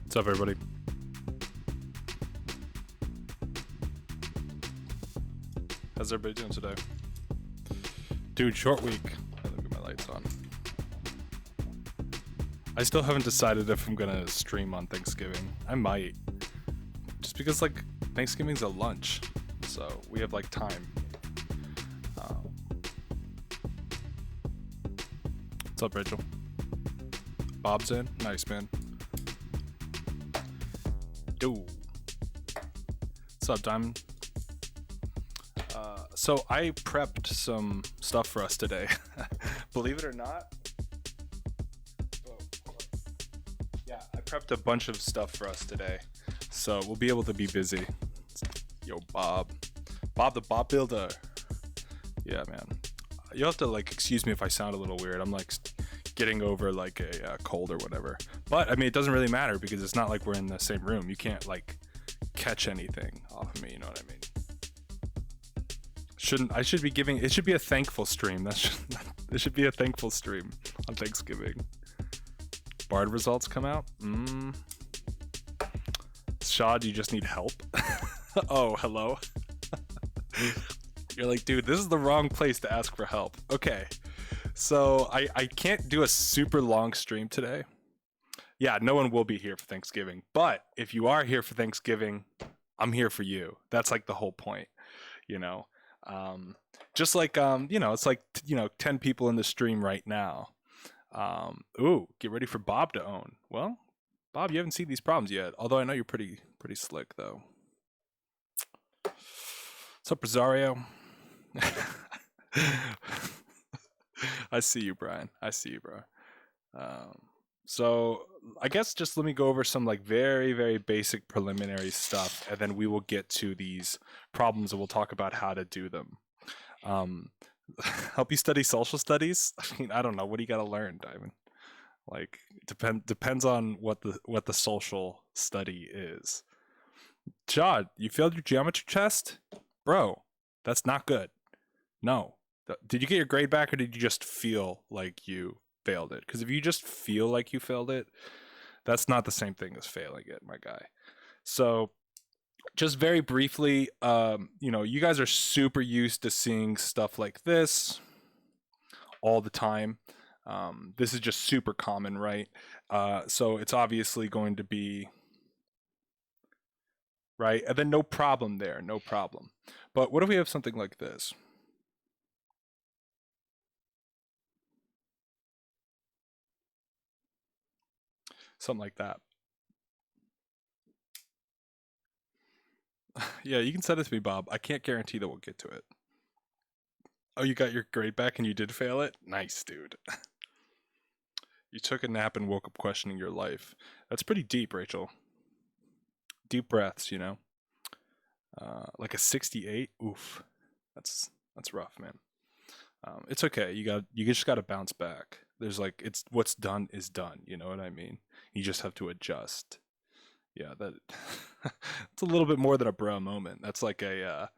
What's up, everybody? How's everybody doing today? Dude, short week. Let me get my lights on. I still haven't decided if I'm gonna stream on Thanksgiving. I might. Just because, like, Thanksgiving's a lunch. So we have, like, time. What's up, Rachel? Bob's in? Nice, man. Dude. What's up, Diamond? So I prepped some stuff for us today. Believe it or not. Oh, yeah, I prepped a bunch of stuff for us today. So we'll be able to be busy. Yo, Bob. Bob the Bob Builder. Yeah, man. You'll have to, like, excuse me if I sound a little weird. I'm, like, getting over, like, a cold or whatever. But, I mean, it doesn't really matter because it's not like we're in the same room. You can't, like, catch anything off of me, you know what I mean? I should be giving, it should be a thankful stream. It should be a thankful stream on Thanksgiving. Bard results come out? Shad, you just need help? Oh, hello. You're like, dude, this is the wrong place to ask for help. Okay, so I can't do a super long stream today. Yeah, no one will be here for Thanksgiving. But if you are here for Thanksgiving, I'm here for you. That's like the whole point, you know? Just like, you know, it's like, 10 people in the stream right now. Ooh, get ready for Bob to own. Well, Bob, you haven't seen these problems yet. Although I know you're pretty slick though. What's up, Rosario? I see you, Brian. I see you, bro. So I guess just let me go over some like very, very basic preliminary stuff, and then we will get to these problems and we'll talk about how to do them. Help you study social studies? I mean, I don't know. What do you got to learn, Diamond? Like, depends on what the social study is. Jod, you failed your geometry test? Bro, that's not good. No. Did you get your grade back, or did you just feel like you failed it? Because if you just feel like you failed it, that's not the same thing as failing it, my guy. So just very briefly, you guys are super used to seeing stuff like this all the time. This is just super common, right? So it's obviously going to be right, and then no problem there, no problem. But what if we have something like this? Something like that. Yeah, you can send it to me, Bob. I can't guarantee that we'll get to it. Oh, you got your grade back and you did fail it? Nice, dude. You took a nap and woke up questioning your life. That's pretty deep, Rachel. Deep breaths, you know. Like a 68. Oof. That's rough, man. It's okay. You just got to bounce back. There's like, it's what's done is done. You know what I mean? You just have to adjust. Yeah, that it's a little bit more than a bro moment. That's like a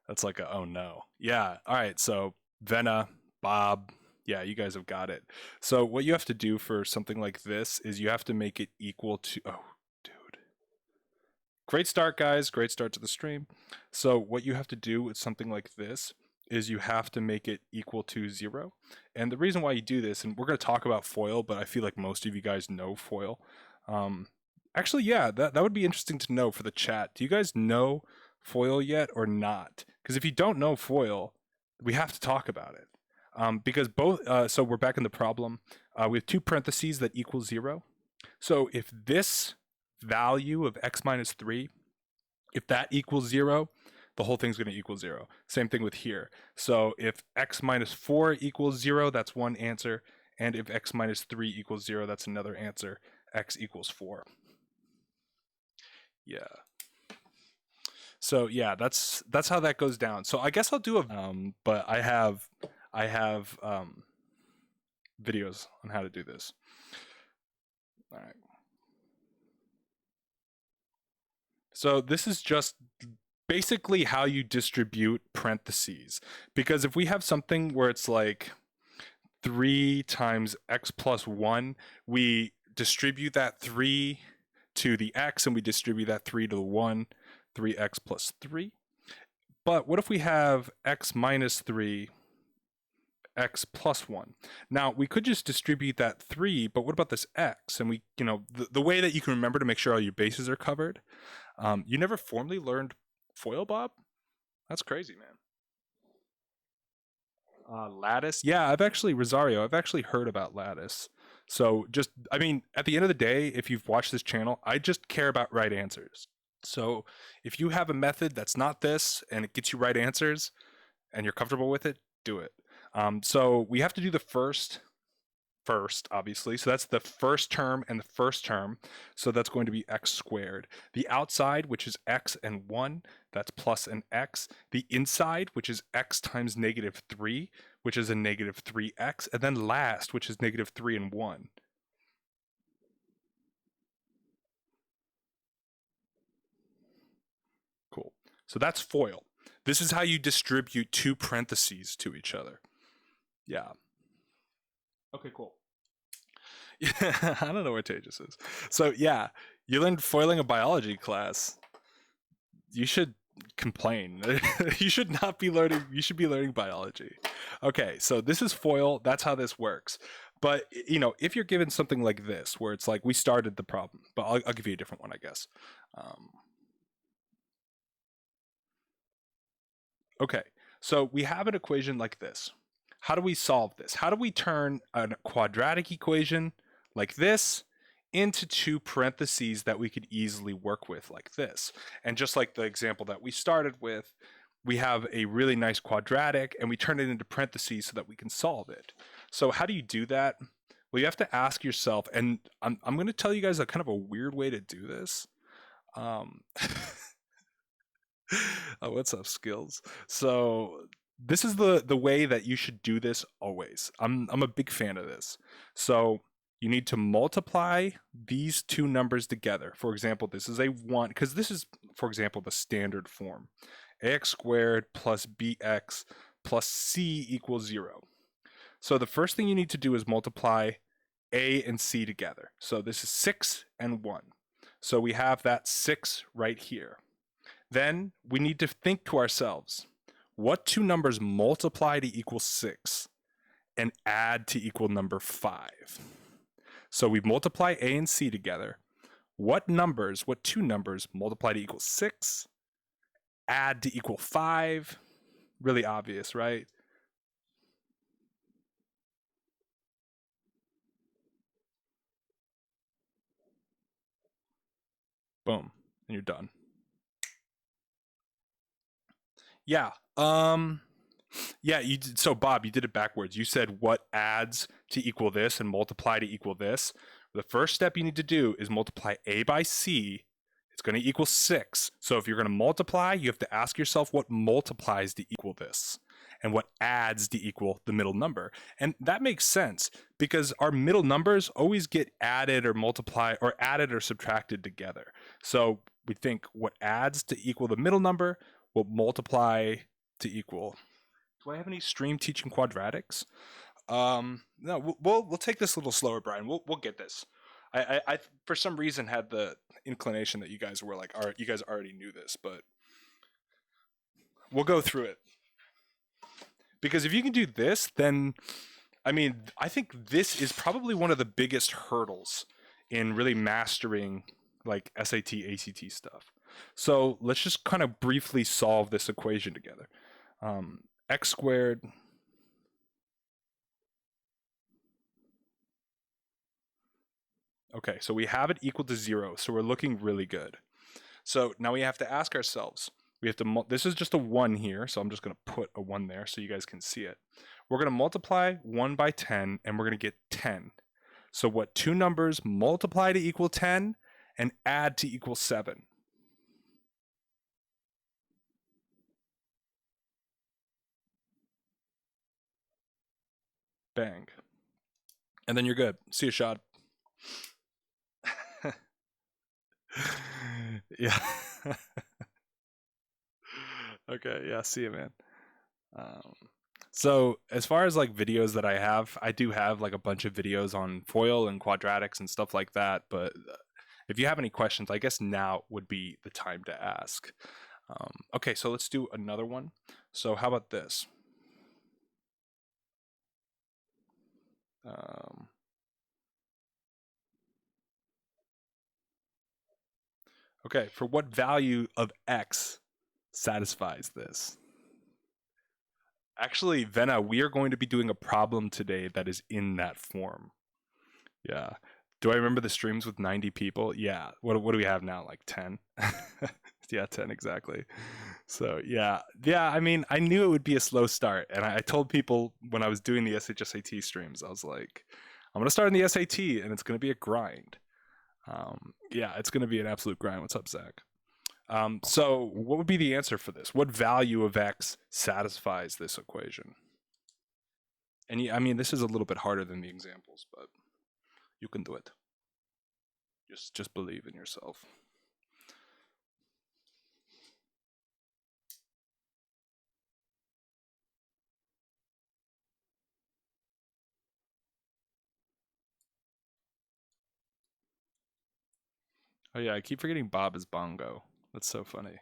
oh no. Yeah. All right. So Venna, Bob, yeah, you guys have got it. So what you have to do for something like this is you have to make it equal to, oh, dude. Great start, guys. Great start to the stream. So what you have to do with something like this is you have to make it equal to 0. And the reason why you do this, and we're going to talk about FOIL, but I feel like most of you guys know FOIL. Actually, yeah, that would be interesting to know for the chat. Do you guys know FOIL yet or not? Because if you don't know FOIL, we have to talk about it. Because both, so we're back in the problem. We have two parentheses that equal 0. So if this value of x minus 3, if that equals 0, the whole thing's going to equal 0. Same thing with here. So if x minus 4 equals 0, that's one answer. And if x minus 3 equals 0, that's another answer. X equals 4. Yeah. So yeah, that's how that goes down. So I guess I'll do but I have videos on how to do this. All right. So this is just basically how you distribute parentheses. Because if we have something where it's like 3 times x plus 1, we distribute that 3 to the x and we distribute that 3 to the 1, 3x plus 3. But what if we have x minus 3, x plus 1? Now, we could just distribute that 3, but what about this x? And we, the way that you can remember to make sure all your bases are covered, you never formally learned FOIL, Bob? That's crazy, man. Lattice. Yeah, I've actually heard about lattice. So at the end of the day, if you've watched this channel, I just care about right answers. So if you have a method that's not this and it gets you right answers and you're comfortable with it, do it. So we have to do the first, obviously. So that's the first term and the first term. So that's going to be x squared. The outside, which is x and 1, that's plus an x. The inside, which is x times negative 3, which is a negative 3x. And then last, which is negative 3 and 1. Cool. So that's FOIL. This is how you distribute two parentheses to each other. Yeah. Okay, cool. Yeah, I don't know where Tejas is. So yeah, you learned foiling a biology class. You should complain. You should not be learning. You should be learning biology. Okay, so this is FOIL. That's how this works. But if you're given something like this, where it's like we started the problem, but I'll give you a different one, I guess. Okay, so we have an equation like this. How do we solve this? How do we turn a quadratic equation like this into two parentheses that we could easily work with like this? And just like the example that we started with, we have a really nice quadratic and we turn it into parentheses so that we can solve it. So how do you do that? Well, you have to ask yourself, and I'm going to tell you guys a kind of a weird way to do this. Oh, what's up, Skills? So this is the way that you should do this always. I'm a big fan of this. So you need to multiply these two numbers together. For example, this is a 1, because this is, for example, the standard form. Ax squared plus bx plus c equals 0. So the first thing you need to do is multiply a and c together. So this is 6 and 1. So we have that 6 right here. Then we need to think to ourselves, what two numbers multiply to equal 6 and add to equal number 5? So we multiply a and c together. What two numbers multiply to equal 6, add to equal 5? Really obvious, right? Boom, and you're done. Yeah. Yeah, so Bob, you did it backwards. You said what adds to equal this and multiply to equal this. The first step you need to do is multiply a by c. It's going to equal 6. So if you're going to multiply, you have to ask yourself what multiplies to equal this and what adds to equal the middle number. And that makes sense because our middle numbers always get added or multiplied or added or subtracted together. So we think what adds to equal the middle number will multiply to equal. Do I have any stream teaching quadratics? No, we'll take this a little slower, Brian. We'll get this. I for some reason had the inclination that you guys were like, all right, you guys already knew this, but we'll go through it. Because if you can do this, then I think this is probably one of the biggest hurdles in really mastering like SAT, ACT stuff. So let's just kind of briefly solve this equation together. X squared okay, so we have it equal to 0, so we're looking really good. So now we have to ask ourselves, this is just a 1 here, so I'm just going to put a 1 there so you guys can see it. We're going to multiply 1 by 10, and we're going to get 10. So what two numbers multiply to equal 10 and add to equal 7? Bang. And then you're good. See you, Shad. Yeah. Okay, yeah, see you, man. So as far as like videos that I do have like a bunch of videos on FOIL and quadratics and stuff like that, but If you have any questions, I guess now would be the time to ask. Okay, so let's do another one. So how about this? Okay, for what value of x satisfies this? Actually, Venna, we are going to be doing a problem today that is in that form. Yeah. Do I remember the streams with 90 people? Yeah. What do we have now? Like 10? Yeah, 10 exactly. So yeah. Yeah, I mean, I knew it would be a slow start. And I told people when I was doing the SHSAT streams, I was like, I'm gonna start in the SAT and it's gonna be a grind. Yeah, it's gonna be an absolute grind. What's up, Zach? So what would be the answer for this? What value of x satisfies this equation? And I mean, this is a little bit harder than the examples, but you can do it. Just believe in yourself. Oh yeah, I keep forgetting Bob is Bongo. That's so funny.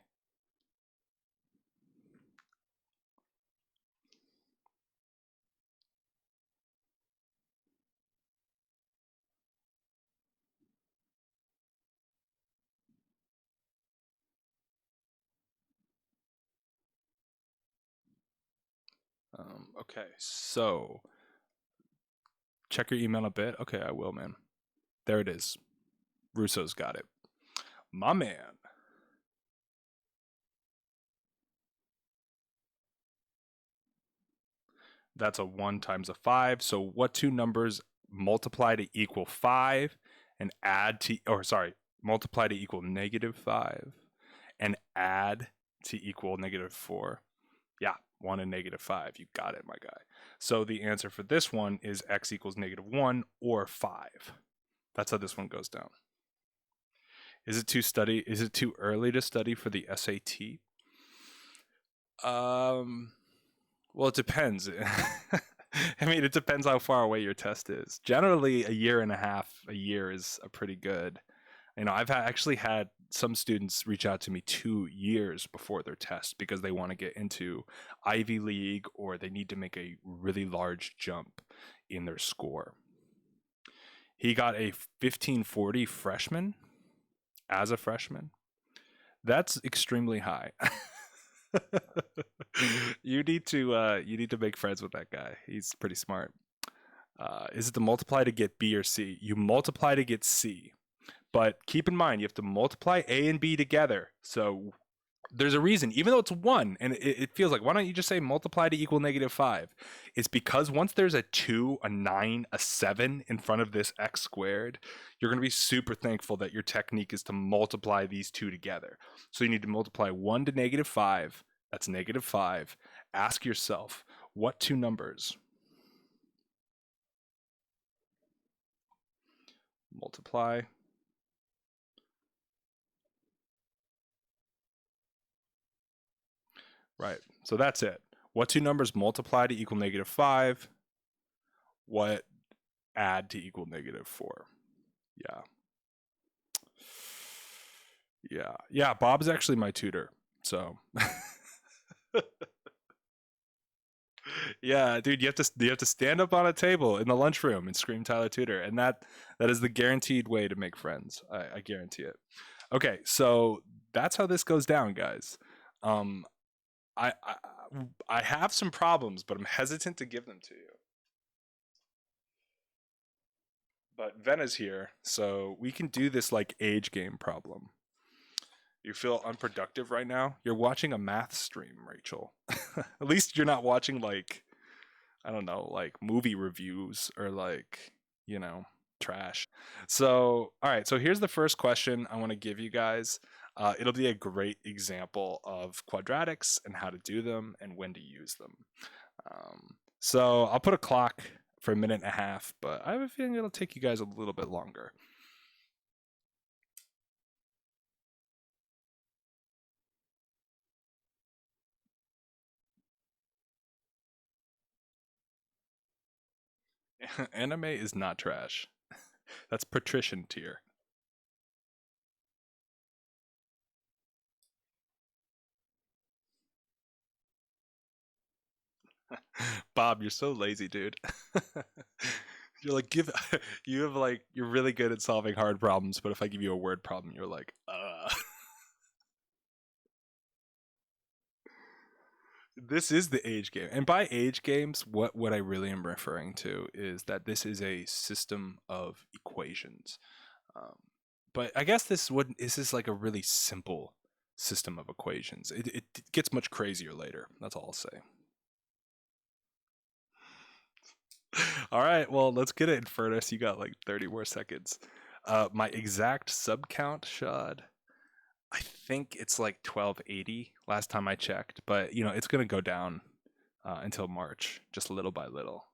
Okay, so check your email a bit. Okay, I will, man. There it is. Russo's got it. My man. That's a 1 times a 5. So what two numbers multiply to equal 5 and add to, or sorry, multiply to equal -5 and add to equal -4? Yeah, 1 and -5. You got it, my guy. So the answer for this one is x equals -1 or 5. That's how this one goes down. Is it too early to study for the SAT? Well, it depends. I mean, it depends how far away your test is. Generally, a year and a half, a year is a pretty good. You know, I've actually had some students reach out to me 2 years before their test because they want to get into Ivy League or they need to make a really large jump in their score. He got a 1540 freshman as a freshman. That's extremely high. You need to make friends with that guy. He's pretty smart. Is it the multiply to get B or C? You multiply to get C, but keep in mind you have to multiply A and B together. So there's a reason, even though it's 1, and it feels like, why don't you just say multiply to equal -5? It's because once there's a 2, a 9, a 7 in front of this x squared, you're going to be super thankful that your technique is to multiply these two together. So you need to multiply 1 to -5. That's -5. Ask yourself, what two numbers multiply? Right. So that's it. What two numbers multiply to equal -5? What add to equal -4? Yeah. Yeah, Bob's actually my tutor. So yeah, dude, you have to stand up on a table in the lunchroom and scream Tyler Tutor, and that is the guaranteed way to make friends. I guarantee it. Okay, so that's how this goes down, guys. Um, I have some problems, but I'm hesitant to give them to you. But Vena's here, so we can do this like age game problem. You feel unproductive right now? You're watching a math stream, Rachel. At least you're not watching like, I don't know, like movie reviews or like, trash. So, all right. So here's the first question I want to give you guys. It'll be a great example of quadratics and how to do them and when to use them. So I'll put a clock for a minute and a half, but I have a feeling it'll take you guys a little bit longer. Anime is not trash. That's patrician tier. Bob, you're so lazy, dude. You're like you're really good at solving hard problems, but if I give you a word problem, you're like, This is the age game. And by age games, what I really am referring to is that this is a system of equations. Um, but I guess this is like a really simple system of equations. It gets much crazier later. That's all I'll say. All right, well, let's get it in furnace. You got like 30 more seconds. My exact sub count, Shad, I think it's like 1280 last time I checked, but it's going to go down until March, just little by little.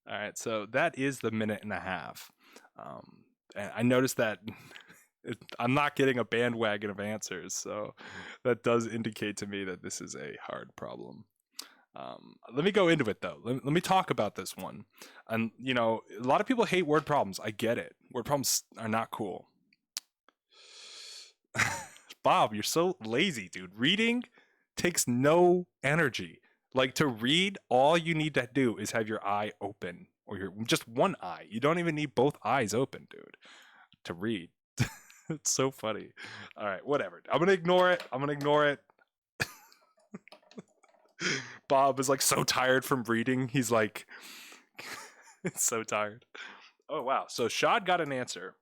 All right, so that is the minute and a half. And I noticed that I'm not getting a bandwagon of answers, so that does indicate to me that this is a hard problem. Let me go into it though. Let me talk about this one. And a lot of people hate word problems. I get it. Word problems are not cool. Bob, you're so lazy, dude. Reading takes no energy. Like, to read, all you need to do is have your eye open, or just one eye. You don't even need both eyes open, dude, to read. It's so funny. All right, whatever. I'm gonna ignore it. Bob is like so tired from reading. He's like, so tired. Oh wow. So Shad got an answer.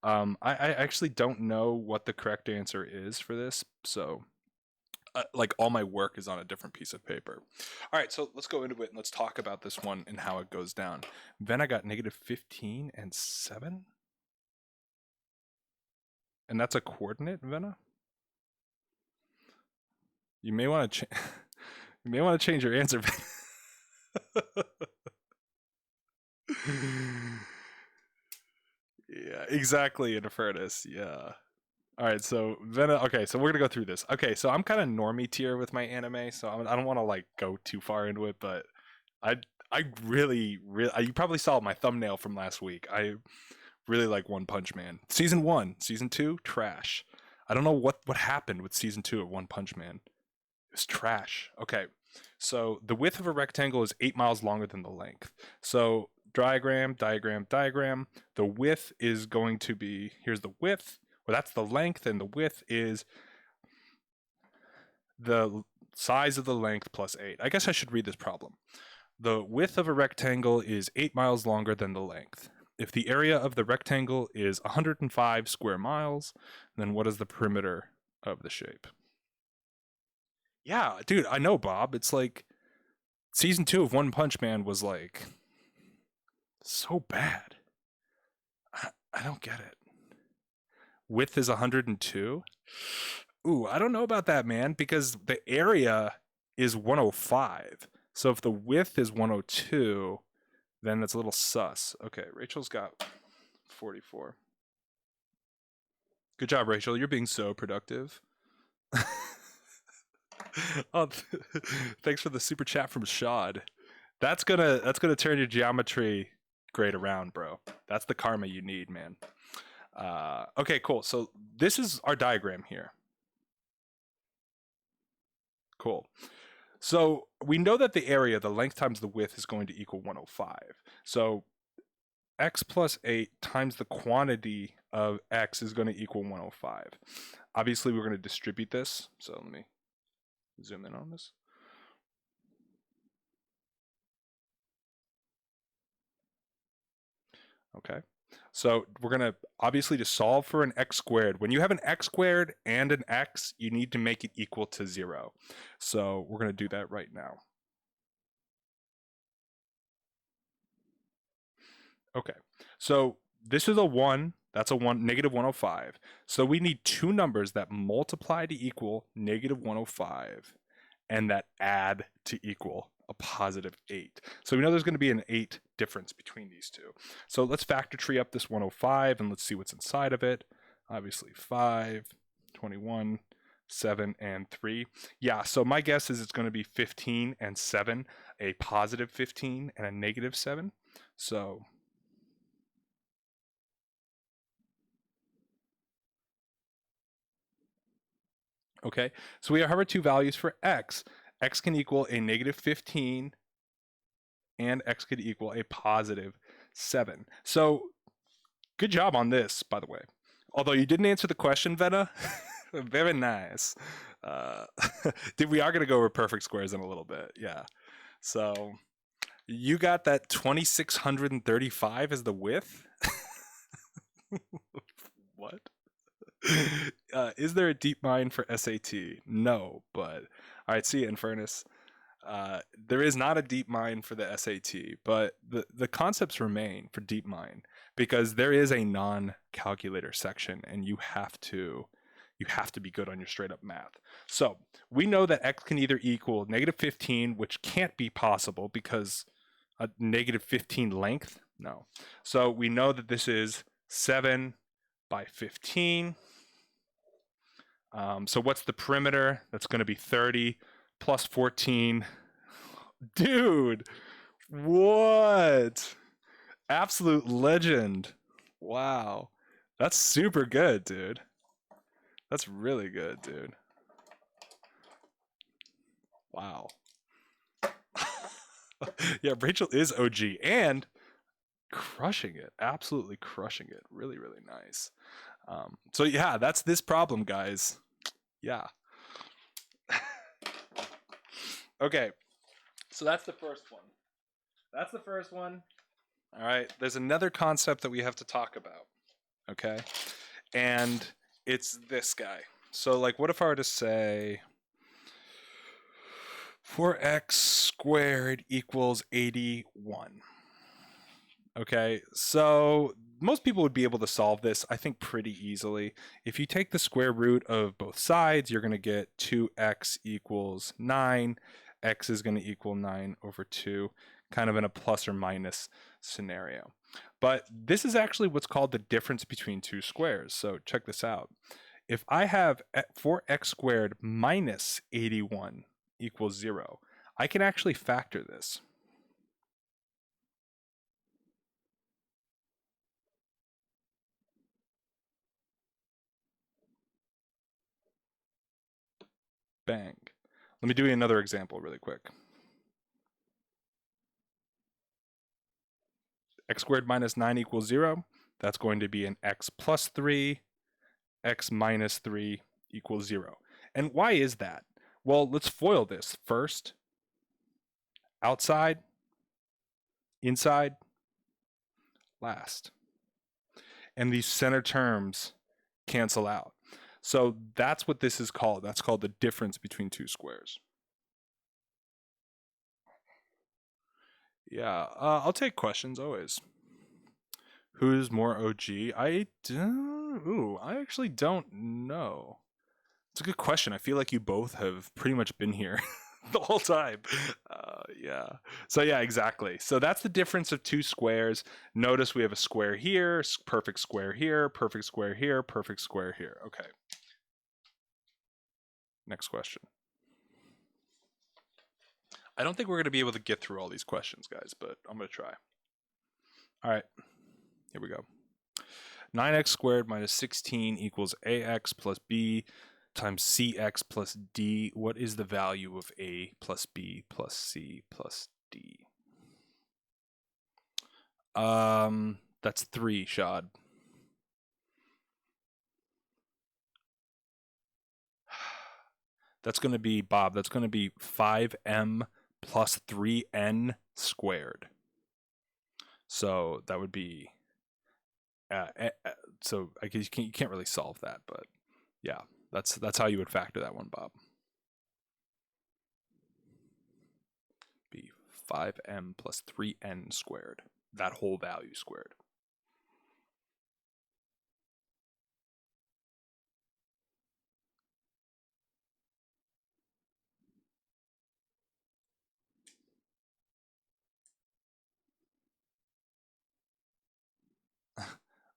I actually don't know what the correct answer is for this. So like all my work is on a different piece of paper. All right, so let's go into it and let's talk about this one and how it goes down. Then I got -15 and 7. And that's a coordinate, Venna? You may want to you may want to change your answer. Yeah, exactly, in a furnace. Yeah. All right, so Venna. Okay, so we're gonna go through this. Okay, so I'm kind of normie tier with my anime, so I don't want to like go too far into it, but I I really you probably saw my thumbnail from last week. I really like One Punch Man. Season 1, season 2, trash. I don't know what happened with season 2 of One Punch Man. It's trash. Okay, so the width of a rectangle is 8 miles longer than the length. So diagram. The width is going to be, here's the width, well, that's the length, and the width is the size of the length plus 8. I guess I should read this problem. The width of a rectangle is 8 miles longer than the length. If the area of the rectangle is 105 square miles, then what is the perimeter of the shape? Yeah, dude, I know, Bob. It's like season 2 of One Punch Man was like so bad. I don't get it. Width is 102. Ooh, I don't know about that, man, because the area is 105. So if the width is 102, then that's a little sus. Okay, Rachel's got 44. Good job, Rachel. You're being so productive. Oh, thanks for the super chat from Shad. That's gonna turn your geometry grade around, bro. That's the karma you need, man. Okay, cool. So this is our diagram here. Cool. So we know that the area, the length times the width, is going to equal 105. So x plus 8 times the quantity of x is going to equal 105. Obviously, we're going to distribute this. So let me zoom in on this. Okay. So we're going to, obviously, to solve for an x squared, when you have an x squared and an x, you need to make it equal to 0. So we're going to do that right now. Okay. So this is a 1. That's a 1, negative 105. So we need two numbers that multiply to equal negative 105 and that add to equal a positive 8. So we know there's going to be an 8 difference between these two. So let's factor tree up this 105 and let's see what's inside of it. Obviously 5, 21, 7, and 3. Yeah, so my guess is it's going to be 15 and 7, a positive 15 and a negative 7. So Okay, so we have our two values for x. X can equal a negative 15 and x could equal a positive 7. So good job on this, by the way. Although you didn't answer the question, Vena. Very nice. We are going to go over perfect squares in a little bit. Yeah. So you got that 2635 as the width? What? Is there a DeepMine for SAT? No, but all right, see, in fairness, there is not a DeepMine for the SAT, but the concepts remain for DeepMine because there is a non-calculator section, and you have to be good on your straight up math. So we know that x can either equal negative 15, which can't be possible because a negative 15 length, no. So we know that this is 7 by 15. So what's the perimeter? That's going to be 30 plus 14. Dude, what? Absolute legend. Wow. That's super good, dude. That's really good, dude. Wow. Yeah, Rachel is OG and crushing it. Absolutely crushing it. Really, really nice. So yeah, that's this problem, guys. Yeah. Okay. So that's the first one. All right. There's another concept that we have to talk about. Okay. And it's this guy. So like, what if I were to say 4x squared equals 81? Okay, so most people would be able to solve this, I think, pretty easily. If you take the square root of both sides, you're going to get 2x equals 9. X is going to equal 9 over 2, kind of in a plus or minus scenario. But this is actually what's called the difference between two squares. So check this out. If I have 4x squared minus 81 equals 0, I can actually factor this. Bang. Let me do another example really quick. X squared minus 9 equals 0. That's going to be an x plus 3, x minus 3 equals 0. And why is that? Well, let's FOIL this. First, outside, inside, last. And these center terms cancel out. So that's what this is called. That's called the difference between two squares. Yeah, I'll take questions always. Who's more OG? I actually don't know. It's a good question. I feel like you both have pretty much been here the whole time. Yeah. So yeah, exactly. So that's the difference of two squares. Notice we have a square here, perfect square here, perfect square here, perfect square here. Okay. Next question. I don't think we're going to be able to get through all these questions, guys, but I'm going to try. All right. Here we go. 9x squared minus 16 equals ax plus b times cx plus d. What is the value of a plus b plus c plus d? That's 3, Shad. That's going to be, Bob, that's going to be 5m plus 3n squared. So that would be, so I guess you can't really solve that, but yeah, that's how you would factor that one, Bob. Be 5m plus 3n squared, that whole value squared.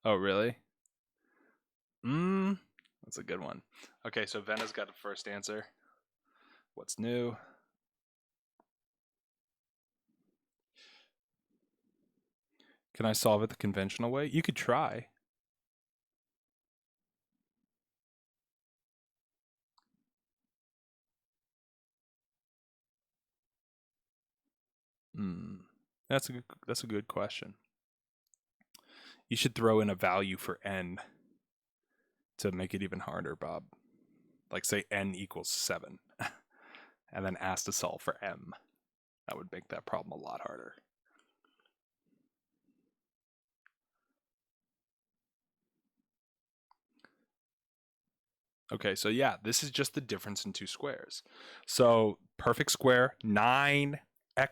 Oh, really? That's a good one. Okay, so Vena's got a first answer. What's new? Can I solve it the conventional way? You could try. That's a good question. You should throw in a value for n to make it even harder, Bob. Like say n equals 7, and then ask to solve for m. That would make that problem a lot harder. Okay, so yeah, this is just the difference in two squares. So perfect square, 9x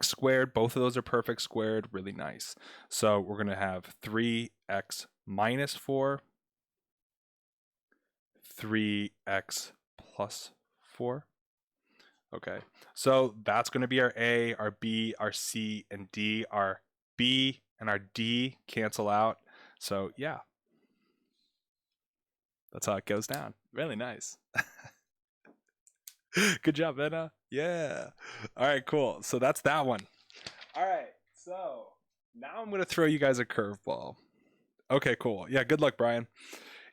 squared, both of those are perfect squared, really nice. So we're going to have 3x minus 4, 3x plus 4. Okay, so that's going to be our A, our B, our C, and D. Our B and our D cancel out. So yeah, that's how it goes down. Really nice. Good job, Anna. Yeah. All right, cool. So that's that one. All right, so now I'm going to throw you guys a curveball. Okay, cool. Yeah, good luck, Brian.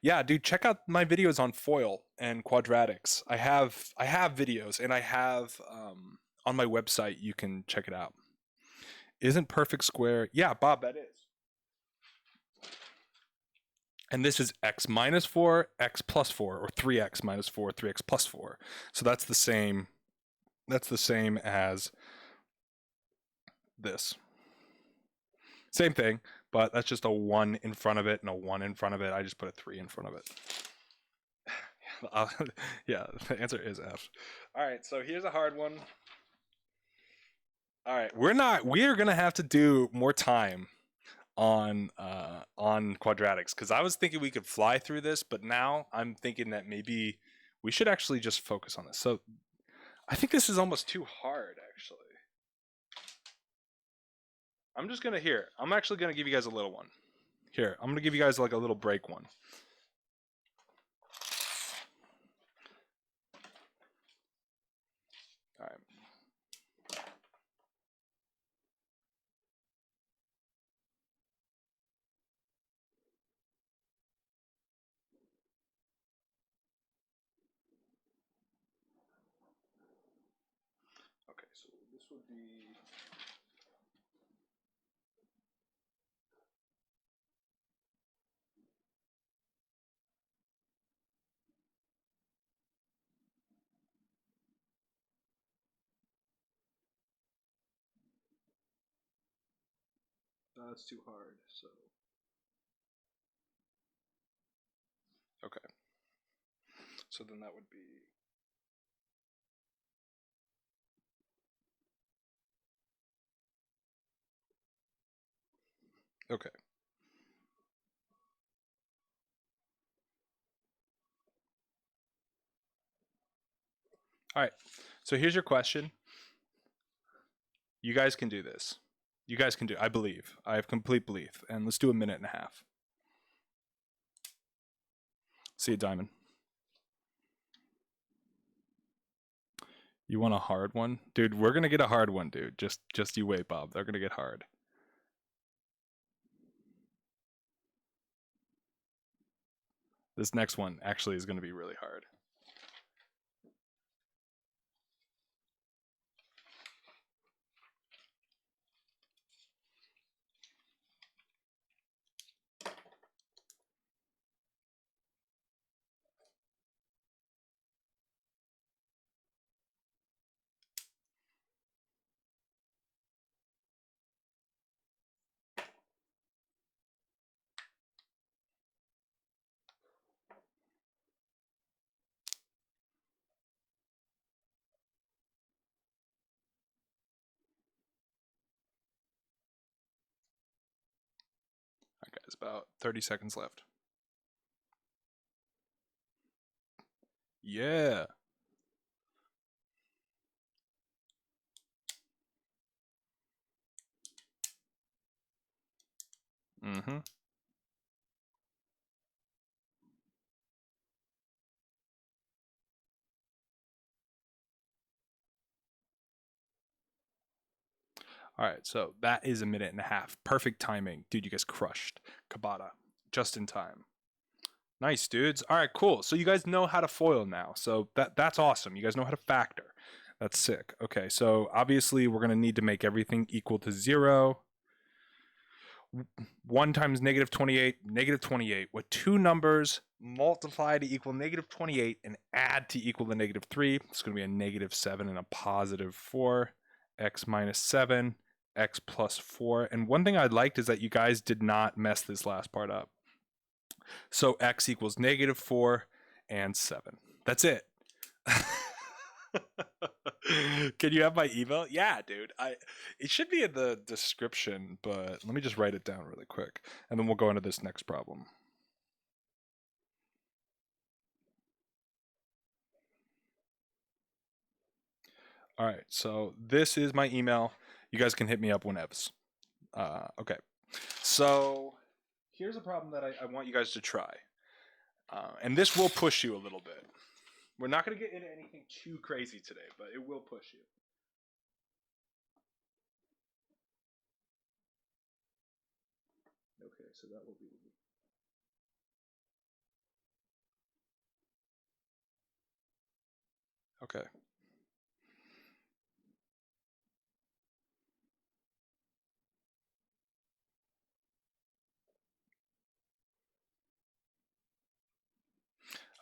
Yeah, dude, check out my videos on foil and quadratics. I have videos, and I have on my website, you can check it out. Isn't perfect square? Yeah, Bob, that is. And this is x minus 4, x plus 4, or 3x minus 4, 3x plus 4. So that's the same. That's the same as this. Same thing, but that's just a 1 in front of it and a 1 in front of it. I just put a 3 in front of it. Yeah, the answer is F. All right, so here's a hard one. All right, we're gonna have to do more time on quadratics, because I was thinking we could fly through this, but now I'm thinking that maybe we should actually just focus on this. So I think this is almost too hard, actually. I'm actually gonna give you guys a little one. Here, I'm gonna give you guys like a little break one. All right. Okay, so this would be. That's too hard, so. Okay. So then that would be. Okay. All right. So here's your question. You guys can do this. You guys can do. I believe. I have complete belief. And let's do a minute and a half. See you, Diamond. You want a hard one? Dude, we're going to get a hard one, dude. Just you wait, Bob. They're going to get hard. This next one actually is going to be really hard. Okay, it's about 30 seconds left. Yeah. Mm-hmm. All right, so that is a minute and a half. Perfect timing. Dude, you guys crushed. Kabata. Just in time. Nice, dudes. All right, cool. So you guys know how to foil now. So that's awesome. You guys know how to factor. That's sick. Okay, so obviously we're going to need to make everything equal to 0. 1 times negative 28, negative 28. With two numbers, multiply to equal negative 28 and add to equal the negative 3. It's going to be a negative 7 and a positive 4. X minus 7, x plus 4. And one thing I liked is that you guys did not mess this last part up. So x equals negative 4 and 7. That's it. Can you have my email? Yeah, dude. It should be in the description, but let me just write it down really quick, and then we'll go into this next problem. All right, so this is my email. You guys can hit me up whenevs. Okay, so here's a problem that I want you guys to try, and this will push you a little bit. We're not going to get into anything too crazy today, but it will push you. Okay, so that will be... Okay.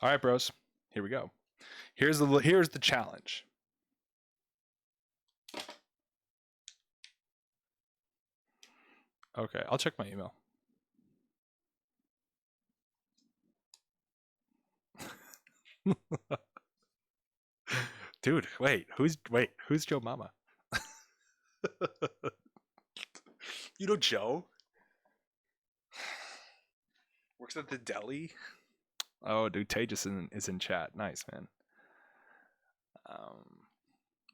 All right, bros. Here we go. Here's the challenge. Okay, I'll check my email. Dude, who's Joe Mama? You know Joe? Works at the deli? Oh, dude, Tejas is in chat. Nice, man.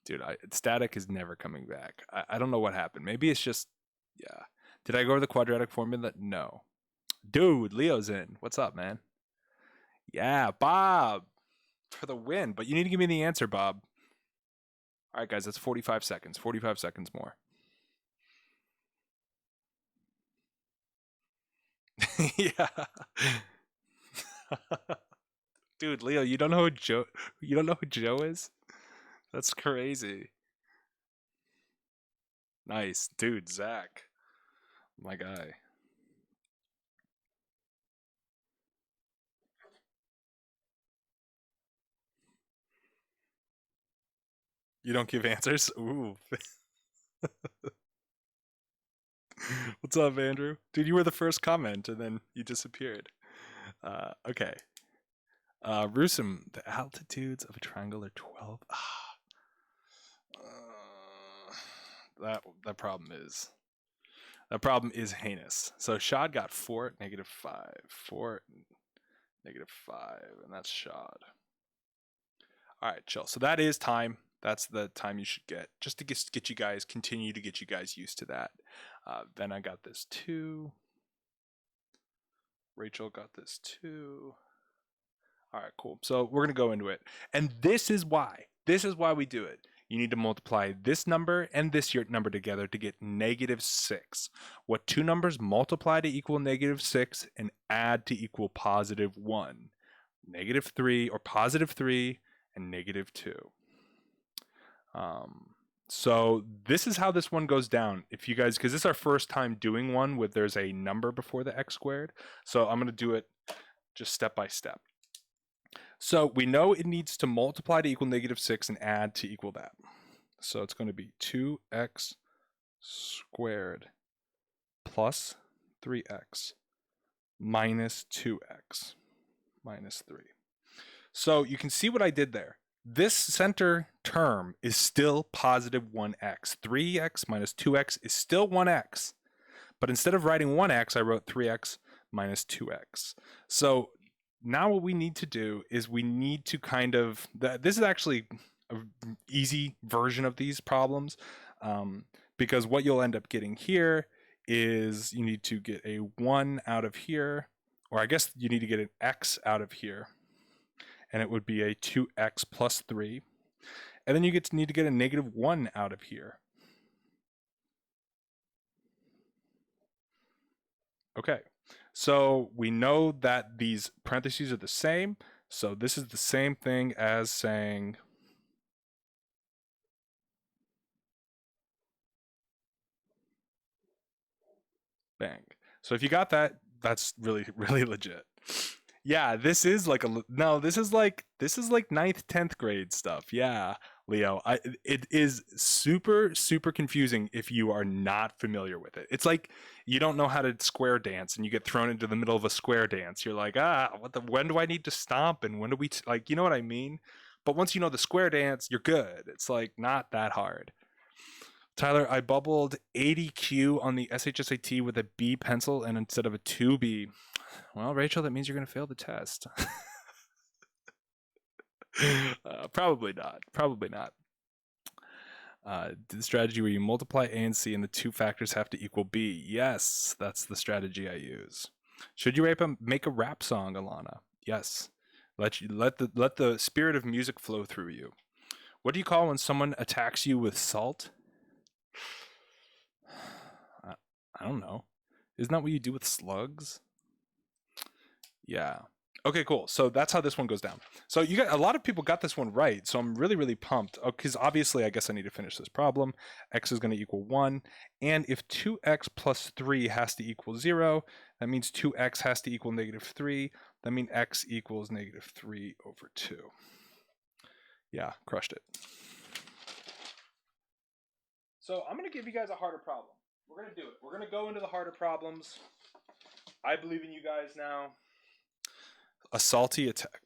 Dude, static is never coming back. I don't know what happened. Maybe it's just, yeah. Did I go over the quadratic formula? No. Dude, Leo's in. What's up, man? Yeah, Bob for the win. But you need to give me the answer, Bob. All right, guys, that's 45 seconds. 45 seconds more. Yeah. Dude, Leo, you don't know who Joe is? That's crazy. Nice. Dude, Zach. My guy. You don't give answers? Ooh. What's up, Andrew? Dude, you were the first comment and then you disappeared. Okay. Rusum, the altitudes of a triangle are 12. That problem is heinous. So Shad got 4, -5. 4, -5, and that's Shad. All right, chill. So that is time. That's the time you should get, just to get you guys, continue to get you guys used to that. Then I got this 2. Rachel got this 2. All right, cool. So we're going to go into it. And this is why we do it. You need to multiply this number and this number together to get -6. What two numbers multiply to equal -6 and add to equal +1? -3 or +3 and -2. So this is how this one goes down. If you guys, because this is our first time doing one with there's a number before the x squared. So I'm going to do it just step by step. So we know it needs to multiply to equal -6 and add to equal that. So it's going to be 2x squared plus 3x minus 2x minus 3. So you can see what I did there. This center term is still +1x. 3x minus 2x is still 1x. But instead of writing 1x, I wrote 3x minus 2x. So now what we need to do is we need to kind of, this is actually an easy version of these problems, because what you'll end up getting here is you need to get a 1 out of here, or I guess you need to get an x out of here, and it would be a 2x plus 3. And then you need to get a -1 out of here. Okay, so we know that these parentheses are the same. So this is the same thing as saying Bang. So if you got that, that's really, really legit. Yeah, this is like this is like ninth, 10th grade stuff. Yeah, Leo. It is super, super confusing if you are not familiar with it. It's like you don't know how to square dance and you get thrown into the middle of a square dance. You're like, when do I need to stomp and when do we, like, you know what I mean? But once you know the square dance, you're good. It's like not that hard. Tyler, I bubbled 80Q on the SHSAT with a B pencil and instead of a 2B. Well, Rachel, that means you're going to fail the test. Probably not. Probably not. The strategy where you multiply A and C and the two factors have to equal B. Yes, that's the strategy I use. Should you make a rap song, Alana? Yes. Let the spirit of music flow through you. What do you call when someone attacks you with salt? I don't know. Isn't that what you do with slugs? Yeah. Okay, cool. So that's how this one goes down. So you got a lot of people got this one right. So I'm really, really pumped because obviously I guess I need to finish this problem. X is going to equal 1. And if 2x plus 3 has to equal 0, that means 2x has to equal -3. That means x equals -3 over 2. Yeah, crushed it. So I'm going to give you guys a harder problem. We're going to do it. We're going to go into the harder problems. I believe in you guys now. A salty attack.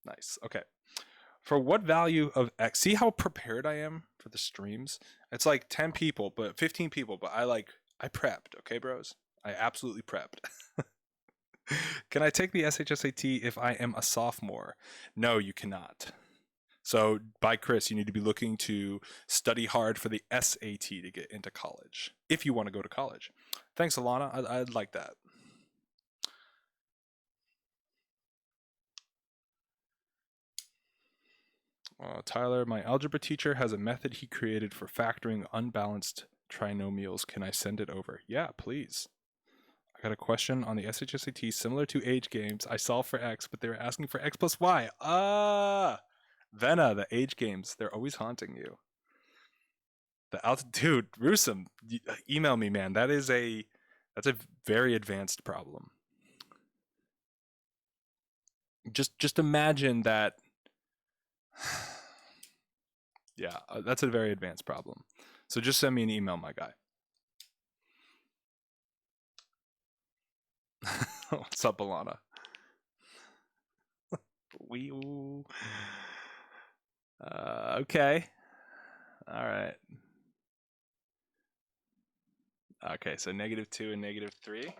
Nice. Okay. For what value of x? See how prepared I am for the streams? It's like 10 people, but 15 people, but I prepped, okay, bros? I absolutely prepped. Can I take the SHSAT if I am a sophomore? No, you cannot. So by Chris, you need to be looking to study hard for the SAT to get into college, if you want to go to college. Thanks, Alana. I'd like that. Tyler, my algebra teacher has a method he created for factoring unbalanced trinomials. Can I send it over? Yeah, please. I got a question on the SHSAT similar to age games. I solved for x, but they were asking for x plus y. Vena, the age games, they're always haunting you. Dude, Rusum, email me, man. That's a very advanced problem. Just imagine that. Yeah, that's a very advanced problem. So just send me an email, my guy. What's up, Alana? Okay. All right. Okay, so -2 and -3.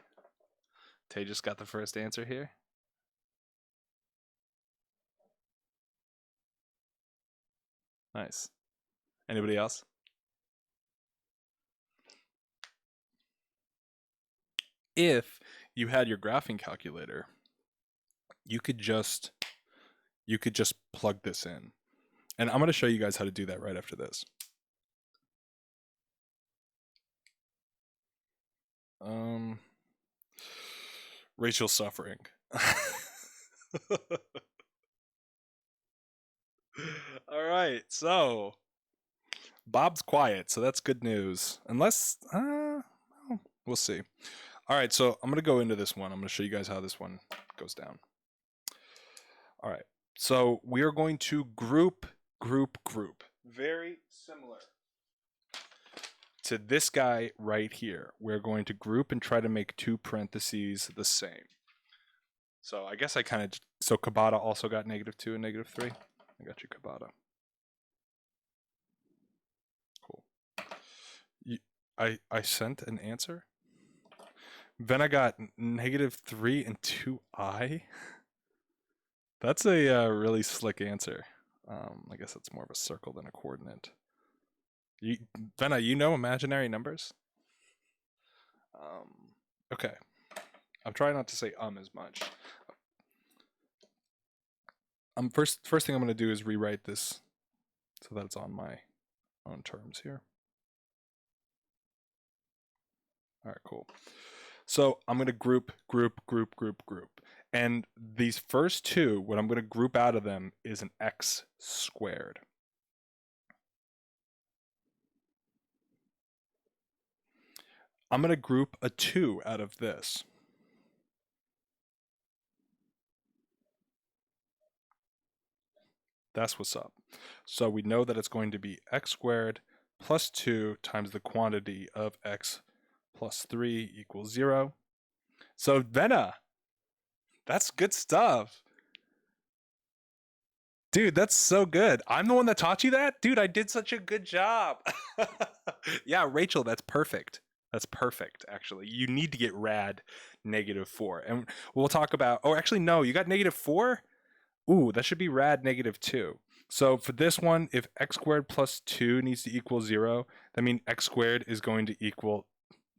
Tay just got the first answer here. Nice. Anybody else? If you had your graphing calculator, you could just plug this in. And I'm going to show you guys how to do that right after this. Rachel's suffering. All right, so Bob's quiet, so that's good news. Unless, we'll see. All right, so I'm going to go into this one. I'm going to show you guys how this one goes down. All right, so we are going to group. Very similar to this guy right here. We're going to group and try to make two parentheses the same. So I guess so Kabata also got -2 and -3. I got you, Kabata. Cool. I sent an answer. Then I got -3 and 2i. That's a really slick answer. I guess it's more of a circle than a coordinate. Venna, you know imaginary numbers? Okay. I'm trying not to say as much. First thing I'm going to do is rewrite this so that it's on my own terms here. All right, cool. So I'm going to group. And these first two, what I'm going to group out of them is an x squared. I'm going to group a 2 out of this. That's what's up. So we know that it's going to be x squared plus 2 times the quantity of x plus 3 equals 0. So Venna, that's good stuff. Dude, that's so good. I'm the one that taught you that? Dude, I did such a good job. Yeah, Rachel, that's perfect. That's perfect, actually. You need to get rad -4. And we'll talk about, oh, actually, no, you got -4? Ooh, that should be rad -2. So for this one, if x squared plus 2 needs to equal 0, that means x squared is going to equal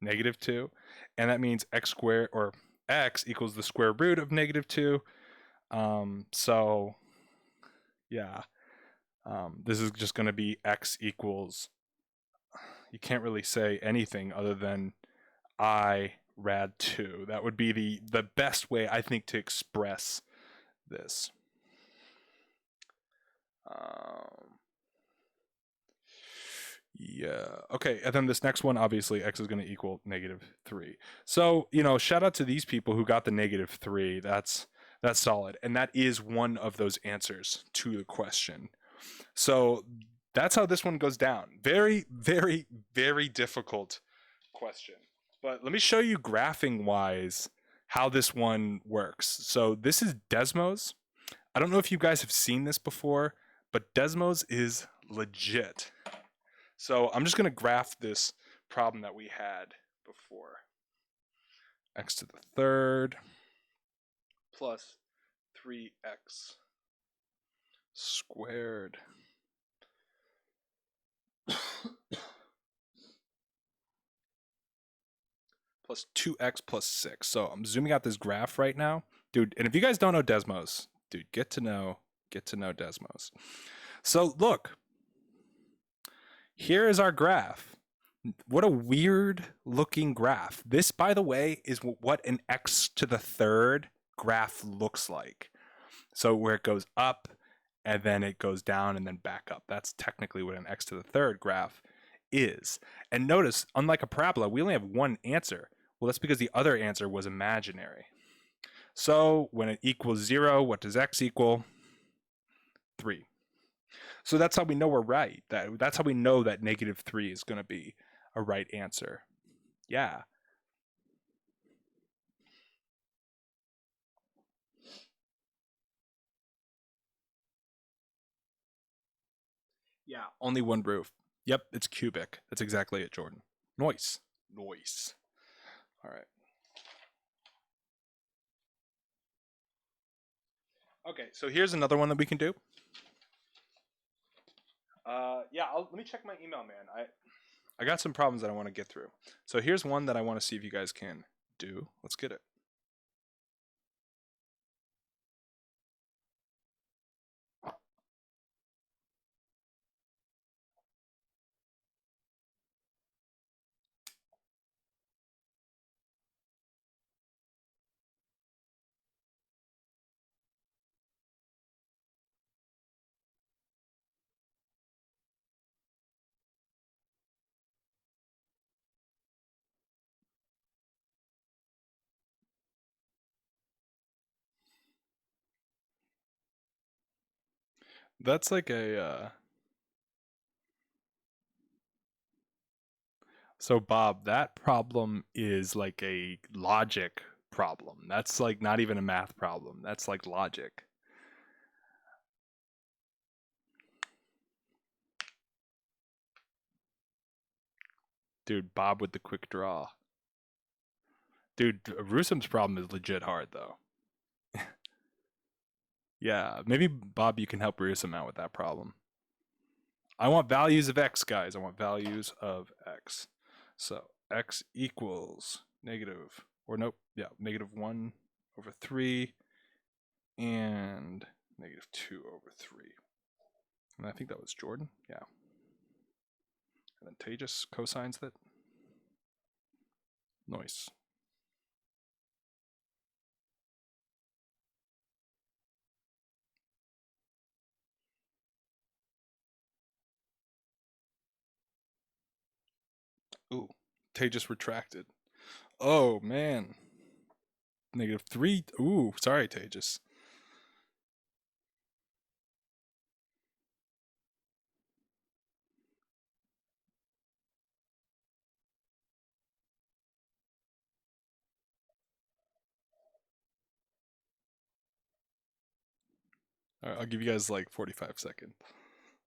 -2. And that means x squared, or x equals the square root of -2. So yeah, this is just going to be x equals, you can't really say anything other than I rad 2. That would be the best way, I think, to express this. Yeah. Okay. And then this next one, obviously, x is going to equal -3. So, shout out to these people who got the -3. That's solid. And that is one of those answers to the question. So that's how this one goes down. Very, very, very difficult question. But let me show you graphing wise how this one works. So this is Desmos. I don't know if you guys have seen this before, but Desmos is legit. So I'm just going to graph this problem that we had before. X to the third plus 3x squared plus 2x plus 6. So I'm zooming out this graph right now. Dude, and if you guys don't know Desmos, dude, get to know Desmos. So look, here is our graph. What a weird looking graph. This, by the way, is what an x to the third graph looks like. So where it goes up and then it goes down and then back up. That's technically what an x to the third graph is. And notice, unlike a parabola, we only have one answer. Well, that's because the other answer was imaginary. So when it equals 0, what does x equal? 3. So that's how we know we're right. That's how we know that -3 is going to be a right answer. Yeah. Yeah, only one roof. Yep, it's cubic. That's exactly it, Jordan. Nice. Nice. All right. Okay, so here's another one that we can do. Yeah, let me check my email, man. I got some problems that I want to get through. So here's one that I want to see if you guys can do. Let's get it. That's like a So Bob, that problem is like a logic problem. That's like not even a math problem. That's like logic. Dude, Bob with the quick draw. Dude, Rusum's problem is legit hard though. Yeah, maybe Bob, you can help Rusum out with that problem. I want values of x, guys. I want values of x. So x equals negative, or nope, yeah, -1/3 and -2/3. And I think that was Jordan. Yeah. And then Tejas cosines that. Nice. Ooh, Tejas retracted. Oh, man. -3. Ooh, sorry, Tejas. All right, I'll give you guys like 45 seconds.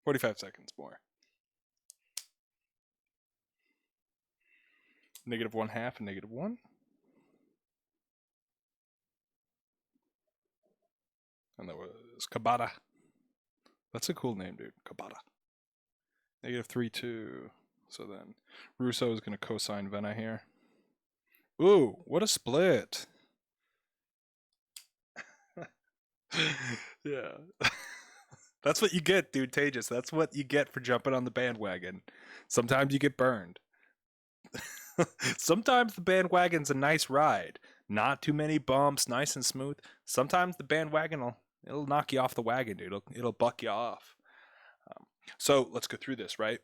45 seconds more. -1/2 and -1. And that was Kabata. That's a cool name, dude. Kabata. -3, 2. So then Russo is going to cosine Vena here. Ooh, what a split. Yeah. That's what you get, dude, Tejas. That's what you get for jumping on the bandwagon. Sometimes you get burned. Sometimes the bandwagon's a nice ride. Not too many bumps, nice and smooth. Sometimes the bandwagon it'll knock you off the wagon, dude. It'll buck you off. So let's go through this, right?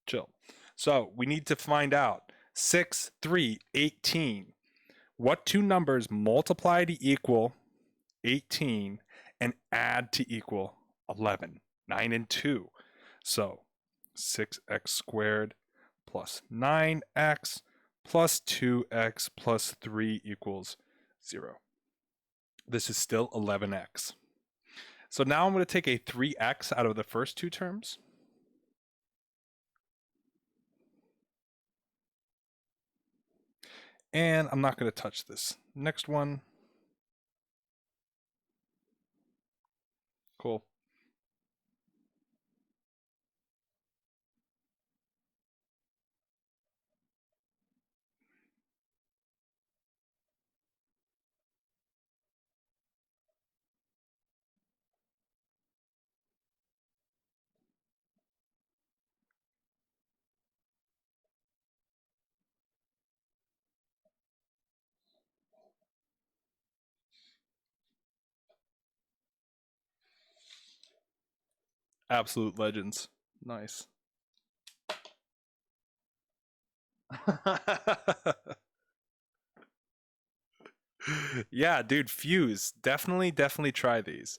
Chill. So we need to find out 6, 3, 18. What two numbers multiply to equal 18 and add to equal 11? 9 and 2. So 6x squared plus 9x plus 2x plus 3 equals 0. This is still 11x. So now I'm going to take a 3x out of the first two terms. And I'm not going to touch this next one. Cool. Absolute legends. Nice. Yeah, dude, Fuse. Definitely try these.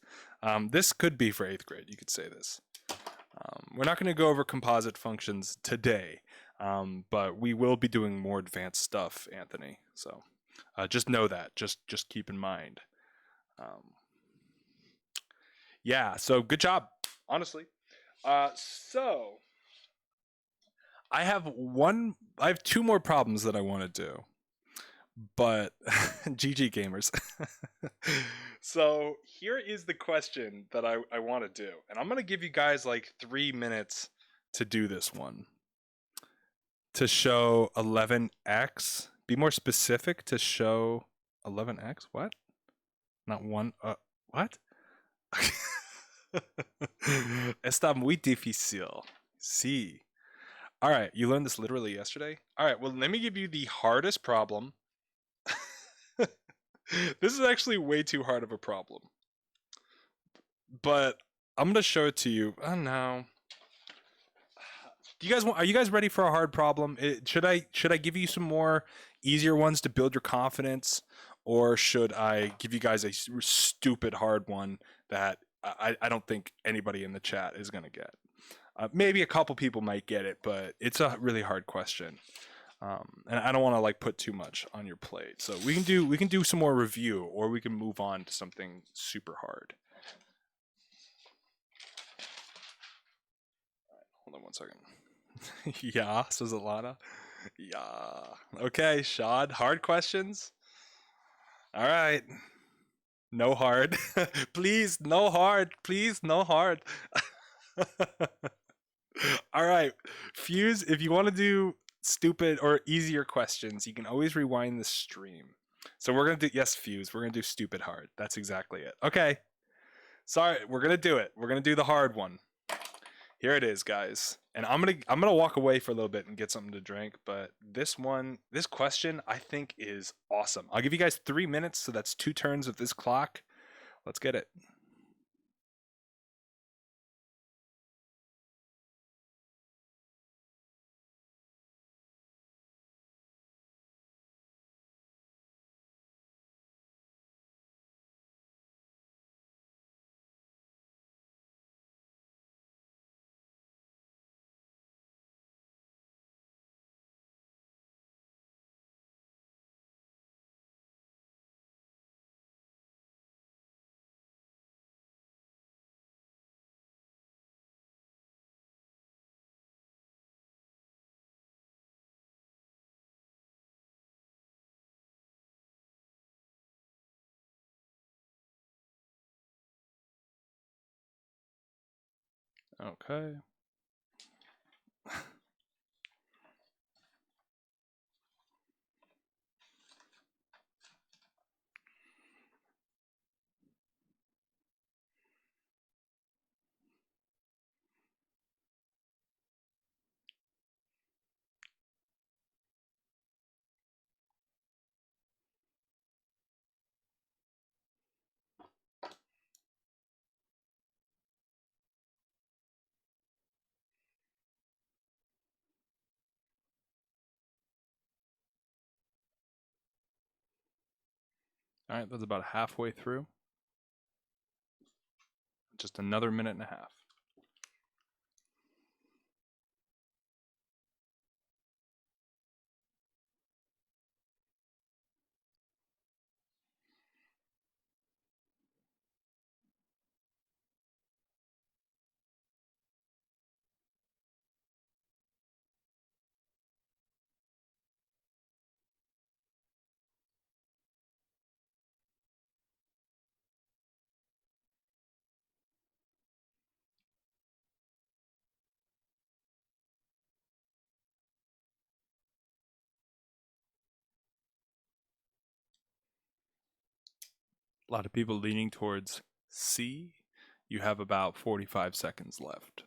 This could be for 8th grade. You could say this. We're not going to go over composite functions today, but we will be doing more advanced stuff, Anthony. So just know that. Just keep in mind. Yeah, so good job, honestly. So I have two more problems that I want to do, but GG gamers. So here is the question that I want to do, and I'm going to give you guys like 3 minutes to do this one. To show 11x, be more specific, to show 11x, what? Not one, what? Está muy difícil. Sí. All right, you learned this literally yesterday? All right, well, let me give you the hardest problem. This is actually way too hard of a problem. But I'm going to show it to you. Oh, no. Are you guys ready for a hard problem? Should I give you some more easier ones to build your confidence, or should I give you guys a stupid hard one that I don't think anybody in the chat is going to get? Maybe a couple people might get it, but it's a really hard question. And I don't want to like put too much on your plate. So we can do some more review, or we can move on to something super hard. All right, hold on one second. Yeah, says Alana. Yeah. Okay, Shad. Hard questions? All right. No hard. Please, no hard. Please, no hard. All right. Fuse, if you want to do stupid or easier questions, you can always rewind the stream. So we're going to do, yes, Fuse, we're going to do stupid hard. That's exactly it. Okay. Sorry, we're going to do it. We're going to do the hard one. Here it is, guys. And I'm gonna walk away for a little bit and get something to drink. But this question, I think is awesome. I'll give you guys 3 minutes, so that's 2 turns of this clock. Let's get it. Okay. All right, that's about halfway through. Just another minute and a half. A lot of people leaning towards C. You have about 45 seconds left.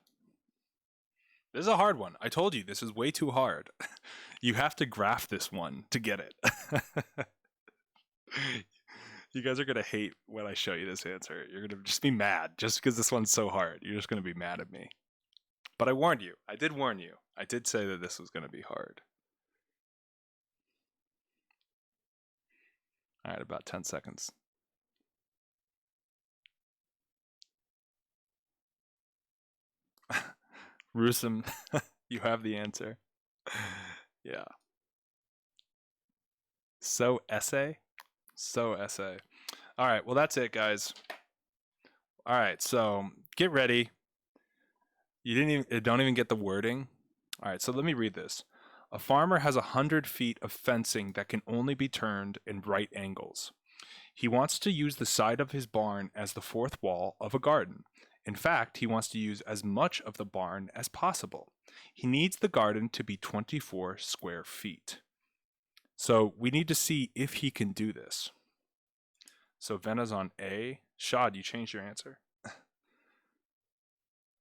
This is a hard one. I told you, this is way too hard. You have to graph this one to get it. You guys are going to hate when I show you this answer. You're going to just be mad just because this one's so hard. You're just going to be mad at me. But I warned you. I did warn you. I did say that this was going to be hard. All right, about 10 seconds. Rusum, you have the answer. Yeah. So essay? So essay. All right, well, that's it, guys. All right, so get ready. Don't even get the wording. All right, so let me read this. A farmer has 100 feet of fencing that can only be turned in right angles. He wants to use the side of his barn as the fourth wall of a garden. In fact, he wants to use as much of the barn as possible. He needs the garden to be 24 square feet. So we need to see if he can do this. So Vena's on A. Shad, you changed your answer?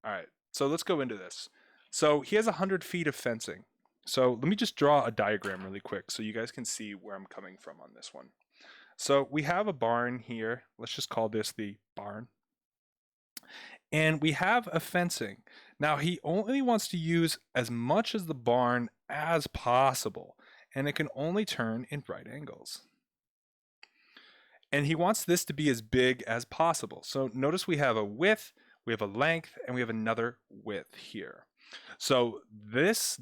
All right, so let's go into this. So he has 100 feet of fencing. So let me just draw a diagram really quick so you guys can see where I'm coming from on this one. So we have a barn here. Let's just call this the barn. And we have a fencing. Now he only wants to use as much as the barn as possible, and it can only turn in right angles. And he wants this to be as big as possible. So notice we have a width, we have a length, and we have another width here. So this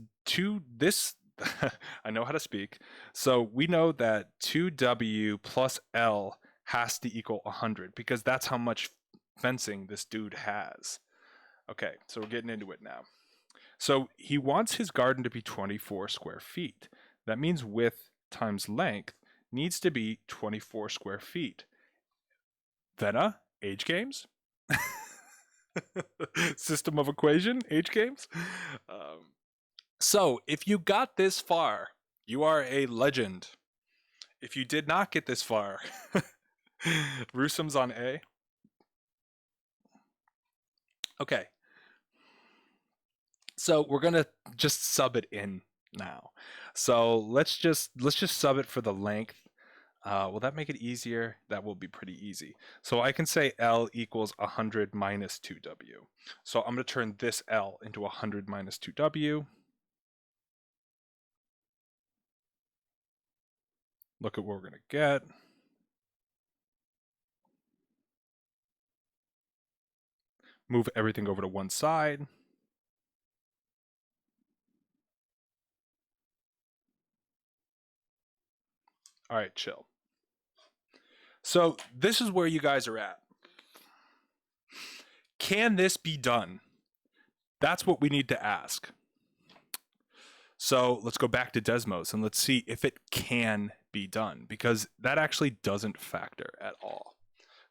I know how to speak. So we know that 2W plus L has to equal 100 because that's how much fencing this dude has. Okay, so we're getting into it now. So he wants his garden to be 24 square feet. That means width times length needs to be 24 square feet. Vena, age games? System of equation, age games? So if you got this far, you are a legend. If you did not get this far, Rusum's on A. Okay. So we're gonna just sub it in now. So let's just sub it for the length. Will that make it easier? That will be pretty easy. So I can say L equals 100 minus 2W. So I'm going to turn this L into 100 minus 2W. Look at what we're going to get. Move everything over to one side. All right, chill. So this is where you guys are at. Can this be done? That's what we need to ask. So let's go back to Desmos and let's see if it can be done, because that actually doesn't factor at all.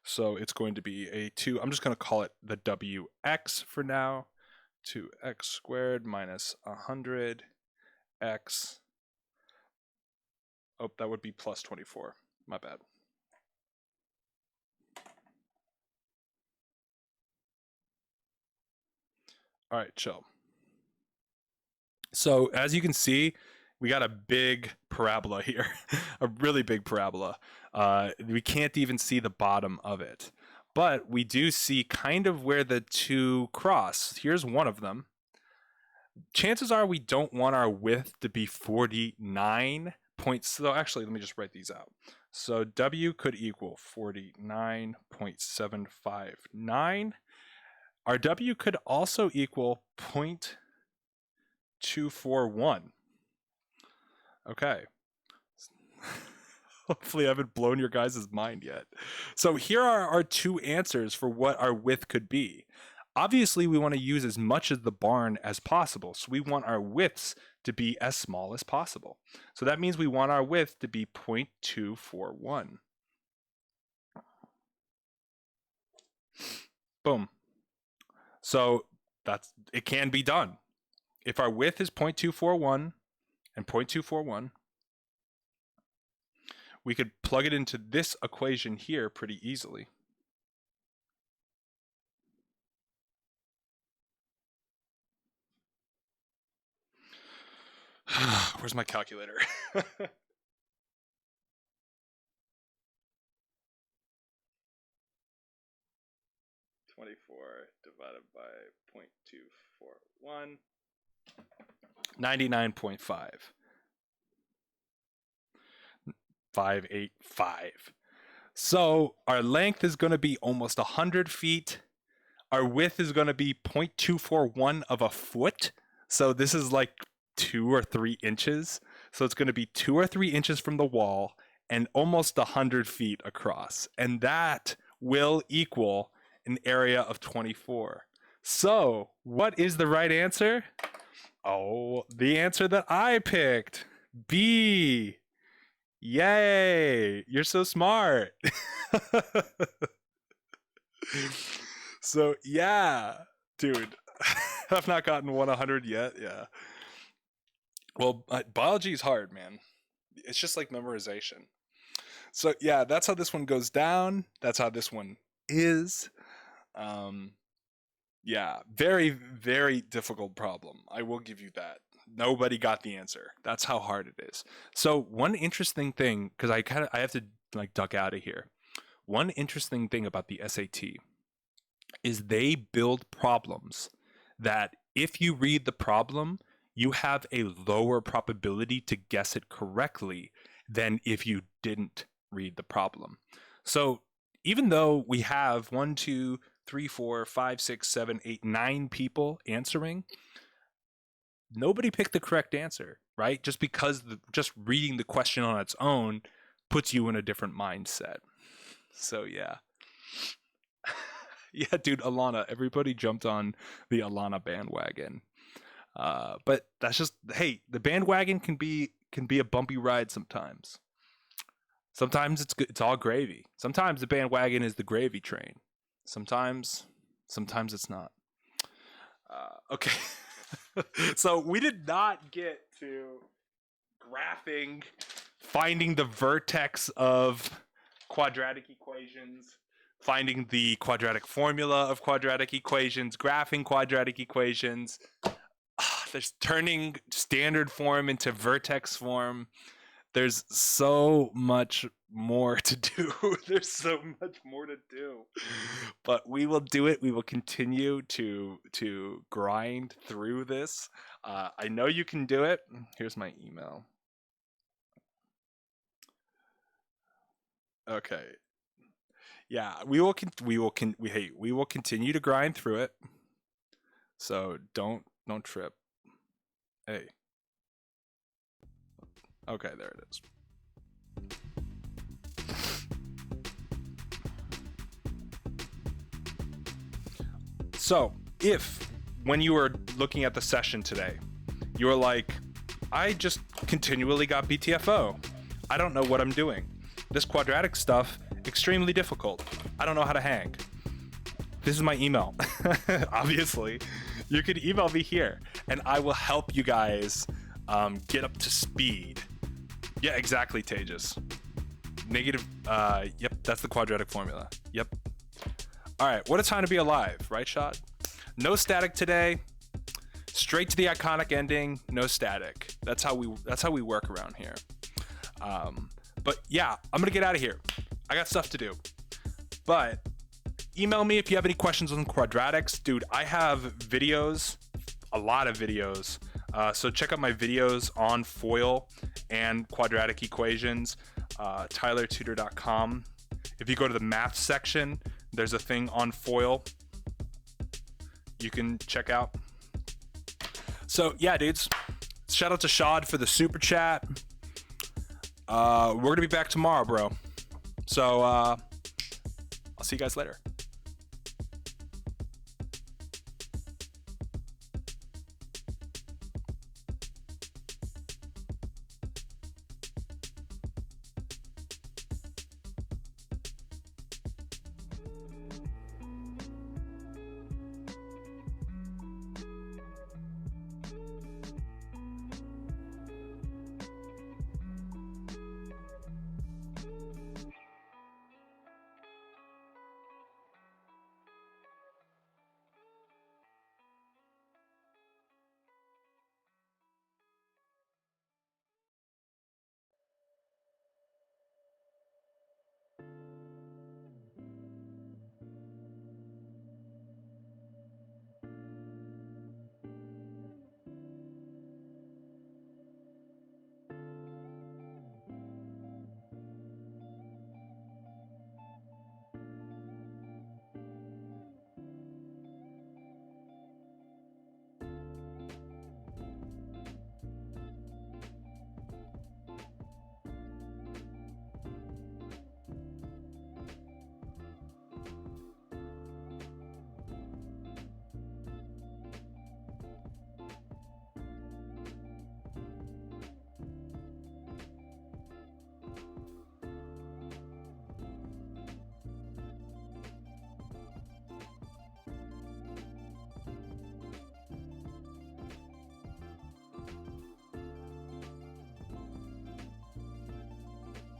So it's going to be a 2, I'm just going to call it the WX for now. 2x squared minus 100x. Oh, that would be plus 24. My bad. All right, chill. So as you can see, we got a big parabola here, a really big parabola. We can't even see the bottom of it, but we do see kind of where the two cross. Here's one of them. Chances are we don't want our width to be 49 points. So actually, let me just write these out. So W could equal 49.759. Our W could also equal 0.241. Okay. Hopefully I haven't blown your guys' mind yet. So here are our two answers for what our width could be. Obviously, we want to use as much of the barn as possible. So we want our widths to be as small as possible. So that means we want our width to be 0.241. Boom. So it can be done. If our width is 0.241 and 0.241, we could plug it into this equation here pretty easily. Where's my calculator? 24 divided by 0.241. 99.5. 585. So our length is going to be almost 100 feet. Our width is going to be 0.241 of a foot. So this is like 2 or 3 inches. So it's going to be 2 or 3 inches from the wall and almost 100 feet across. And that will equal an area of 24. So what is the right answer? Oh, the answer that I picked. B. Yay! You're so smart. So yeah, dude, I've not gotten 100 yet. Yeah. Well, biology is hard, man. It's just like memorization. So yeah, that's how this one goes down. That's how this one is. Yeah, very, very difficult problem. I will give you that. Nobody got the answer. That's how hard it is. So one interesting thing, because I have to like duck out of here. One interesting thing about the SAT is they build problems that if you read the problem, you have a lower probability to guess it correctly than if you didn't read the problem. So even though we have 1, 2, 3, 4, 5, 6, 7, 8, 9 people answering, nobody picked the correct answer, right? Just because just reading the question on its own puts you in a different mindset. So yeah. Yeah, dude, Alana. Everybody jumped on the Alana bandwagon. But that's just, hey, the bandwagon can be a bumpy ride sometimes. Sometimes it's all gravy. Sometimes the bandwagon is the gravy train. Sometimes it's not. Okay. So we did not get to graphing, finding the vertex of quadratic equations, finding the quadratic formula of quadratic equations, graphing quadratic equations. there's turning standard form into vertex form. There's so much more to do. There's so much more to do. But we will do it. We will continue to grind through this. I know you can do it. Here's my email. Okay. Yeah, we will continue to grind through it. So don't trip. Hey. Okay, there it is. So, if when you were looking at the session today, you were like, I just continually got BTFO. I don't know what I'm doing. This quadratic stuff, extremely difficult. I don't know how to hang. This is my email. Obviously, you can email me here and I will help you guys get up to speed. Yeah, exactly, Tejas. Negative, yep, that's the quadratic formula. Yep. All right, what a time to be alive, right, Shot? No static today. Straight to the iconic ending, no static. That's how we work around here. But yeah, I'm gonna get out of here. I got stuff to do. But email me if you have any questions on quadratics. Dude, I have videos, a lot of videos. So check out my videos on FOIL and quadratic equations, tylertutor.com. If you go to the math section, there's a thing on FOIL you can check out. So yeah, dudes, shout out to Shad for the super chat. We're gonna be back tomorrow, bro. So I'll see you guys later.